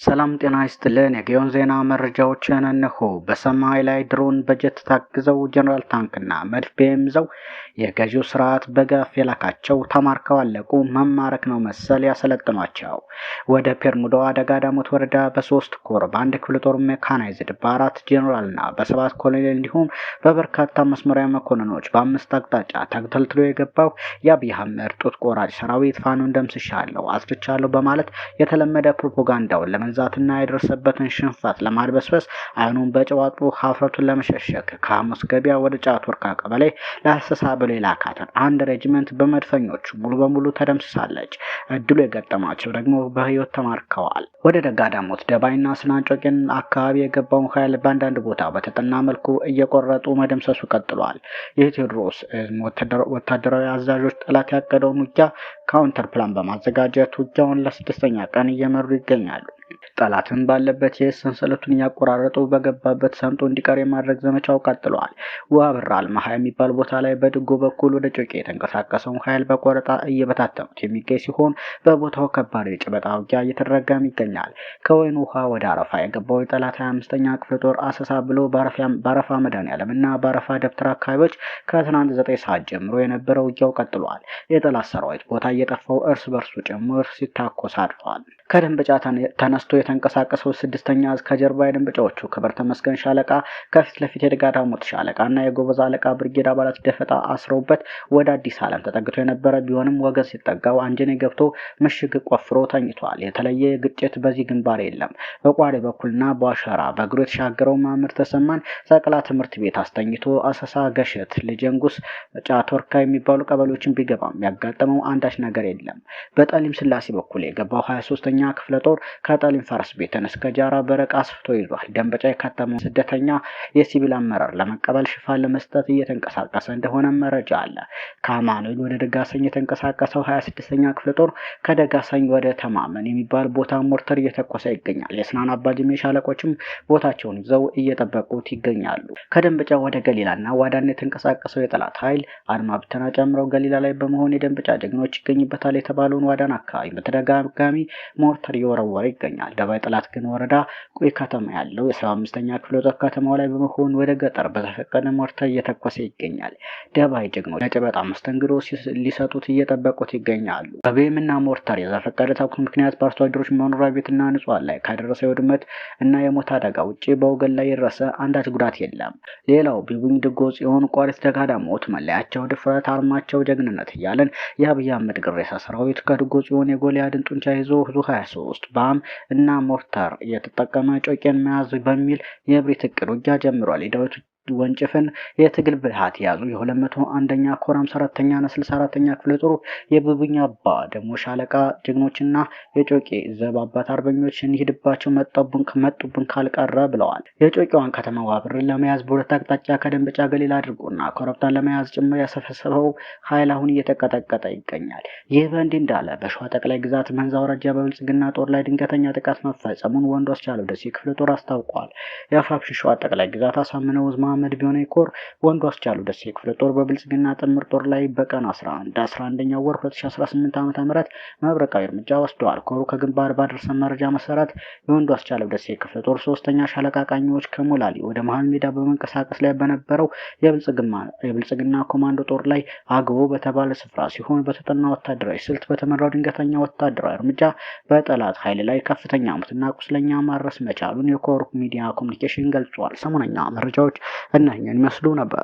ሰላም ጤና ይስጥልን። የጊዮን ዜና መረጃዎችን እነሆ። በሰማይ ላይ ድሮን በጀት ታግዘው ጀነራል ታንክና መድፍ ይዘው የገዢው ስርዓት በገፍ የላካቸው ተማርከው አለቁ። መማረክ ነው መሰል ያሰለጥኗቸው። ወደ ፔርሙዶ አደጋ ዳሞት ወረዳ በ3 ኮር በአንድ ክፍለ ጦር ሜካናይዝድ በ4 ጀነራልና በ7 ኮሎኔል እንዲሁም በበርካታ መስመራዊ መኮንኖች በ5 አቅጣጫ ተግተልትሎ የገባው የአብይ አህመድ ጡት ቆራጭ ሰራዊት ፋኖን ደምስሻለሁ አስርቻለሁ በማለት የተለመደ ፕሮፓጋንዳውን ለመንዛትና የደረሰበትን ሽንፈት ለማድበስበስ አይኑን በጨዋጡ ሀፍረቱን ለመሸሸግ ከሐሙስ ገበያ ወደ ጫት ወርካ ቀበሌ ለአሰሳ ብሎ የላካትን አንድ ሬጅመንት በመድፈኞቹ ሙሉ በሙሉ ተደምስሳለች። እድሉ የገጠማቸው ደግሞ በህይወት ተማርከዋል። ወደ ደጋዳሞት ደባይና ስናንጮቄን አካባቢ የገባውን ኃይል በአንዳንድ ቦታ በተጠና መልኩ እየቆረጡ መደምሰሱ ቀጥሏል። የቴዎድሮስ ወታደራዊ አዛዦች ጠላት ያቀደውን ውጊያ ካውንተር ፕላን በማዘጋጀት ውጊያውን ለ6ኛ ቀን እየመሩ ይገኛሉ። ጠላትን ባለበት የሰንሰለቱን እያቆራረጡ በገባበት ሰምጦ እንዲቀር የማድረግ ዘመቻው ቀጥሏል። ውሃብራ አልማሃ የሚባል ቦታ ላይ በድጎ በኩል ወደ ጮቄ የተንቀሳቀሰውን ኃይል በቆረጣ እየበታተኑት የሚገኝ ሲሆን በቦታው ከባድ የጨበጣ ውጊያ እየተደረገም ይገኛል። ከወይኑ ውሃ ወደ አረፋ የገባው የጠላት 25ኛ ክፍለ ጦር አሰሳ ብሎ በአረፋ መድኃኔዓለም እና በአረፋ ደብተር አካባቢዎች ከትናንት 9 ሰዓት ጀምሮ የነበረው ውጊያው ቀጥሏል። የጠላት ሰራዊት ቦታ እየጠፋው እርስ በርሱ ጭምር ሲታኮስ አድሯል። ከደንበጫ ተነስቶ የተንቀሳቀሰው 6ኛ እዝ ከጀርባ የደንበጫዎቹ ክብር ተመስገን ሻለቃ ከፊት ለፊት የደጋዳሞት ሻለቃ እና የጎበዝ አለቃ ብርጌድ አባላት ደፈጣ አስረውበት ወደ አዲስ ዓለም ተጠግቶ የነበረ ቢሆንም ወገን ሲጠጋው አንጀኔ ገብቶ ምሽግ ቆፍሮ ተኝቷል። የተለየ ግጭት በዚህ ግንባር የለም። በቋሪ በኩልና በዋሸራ በእግሩ የተሻገረው ማምር ተሰማን ሰቅላ ትምህርት ቤት አስተኝቶ አሰሳ ገሸት ልጀንጉስ ጫቶርካ የሚባሉ ቀበሌዎችን ቢገባም ያጋጠመው አንዳች ነገር የለም። በጠሊም ስላሴ በኩል የገባው 23ኛ ክፍለ ጦር ከጠሊም ፈረስ ቤትን እስከ ጃራ በረቃ አስፍቶ ይዟል። ደንበጫ የከተማው ስደተኛ የሲቪል አመራር ለመቀበል ሽፋን ለመስጠት እየተንቀሳቀሰ እንደሆነ መረጃ አለ። ከአማኑኤል ወደ ደጋሰኝ የተንቀሳቀሰው 26ኛ ክፍለ ጦር ከደጋሰኝ ወደ ተማመን የሚባል ቦታ ሞርተር እየተኮሰ ይገኛል። የስናን አባጅሜ ሻለቆችም ቦታቸውን ይዘው እየጠበቁት ይገኛሉ። ከደንበጫ ወደ ገሊላና ዋዳን የተንቀሳቀሰው የጠላት ኃይል አድማ ብተና ጨምረው ገሊላ ላይ በመሆን የደንበጫ ጀግኖች ይገኝበታል የተባለውን ዋዳን አካባቢ በተደጋጋሚ ሞርተር እየወረወረ ይገኛል። ደባይ ጠላት ግን ወረዳ ቁይ ከተማ ያለው የ75ኛ ክፍለ ጦር ከተማው ላይ በመሆን ወደ ገጠር በተፈቀደ ሞርተር እየተኮሰ ይገኛል። ደባይ ጀግኖች ለጨበጣ መስተንግዶ ሊሰጡት እየጠበቁት ይገኛሉ። በቤምና ሞርተር የዘፈቀደ ተኩስ ምክንያት በአርሶ አደሮች መኖሪያ ቤትና ንጹሃን ላይ ከደረሰ የውድመት እና የሞት አደጋ ውጭ በወገን ላይ የደረሰ አንዳች ጉዳት የለም። ሌላው ቢቡኝ ድጎ ጽዮን ቋሪት ደጋዳሞት መለያቸው ድፍረት አርማቸው ጀግንነት እያለን የአብይ አህመድ ግሬሳ ሰራዊት ከድጎ ጽዮን የጎልያድን ጡንቻ ይዞ 23 ባም እና ሞርተር የተጠቀመ ጮቄን መያዝ በሚል የብሪት እቅድ ውጊያ ጀምሯል። የዳዊት ወንጭፍን የትግል ብልሃት ያዙ የ201ኛ ኮር 54ኛ እና 64ኛ ክፍለ ጦር የብቡኝ አባ ደሞ ሻለቃ ጀግኖችና የጮቄ ዘብ አባት አርበኞች እንሂድባቸው መጡብን ካልቀረ ብለዋል። የጮቄዋን ከተማ ዋብርን ለመያዝ በሁለት አቅጣጫ ከደንበጫ ገሊላ አድርጎና ኮረብታን ለመያዝ ጭምር ያሰፈሰበው ኃይል አሁን እየተቀጠቀጠ ይገኛል። ይህ በእንዲህ እንዳለ በሸዋ ጠቅላይ ግዛት መንዛ ወረዳ በብልጽግና ጦር ላይ ድንገተኛ ጥቃት መፈጸሙን ወንዱ አስቻለው ደሴ ክፍለ ጦር አስታውቋል። የአፋብሽ ሸዋ ጠቅላይ ግዛት አሳምነው መሐመድ ቢሆነ ኮር ወንዱ አስቻለው ደሴ ክፍለ ጦር በብልጽግና ጥምር ጦር ላይ በቀን 11ኛው ወር 2018 ዓ.ም መብረቃዊ እርምጃ ወስደዋል። ኮሩ ከግንባር ባደረሰ መረጃ መሰረት የወንዱ አስቻለው ደሴ ክፍለ ጦር 3ኛ ሻለቃ ቃኞች ከሞላሊ ወደ መሃል ሜዳ በመንቀሳቀስ ላይ በነበረው የብልጽግና ኮማንዶ ጦር ላይ አግቦ በተባለ ስፍራ ሲሆን በተጠና ወታደራዊ ስልት በተመራው ድንገተኛ ወታደራዊ እርምጃ በጠላት ኃይል ላይ ከፍተኛ ሙትና ቁስለኛ ማድረስ መቻሉን የኮር ሚዲያ ኮሙኒኬሽን ገልጿል። ሰሞነኛ መረጃዎች እነኝን ይመስሉ ነበር።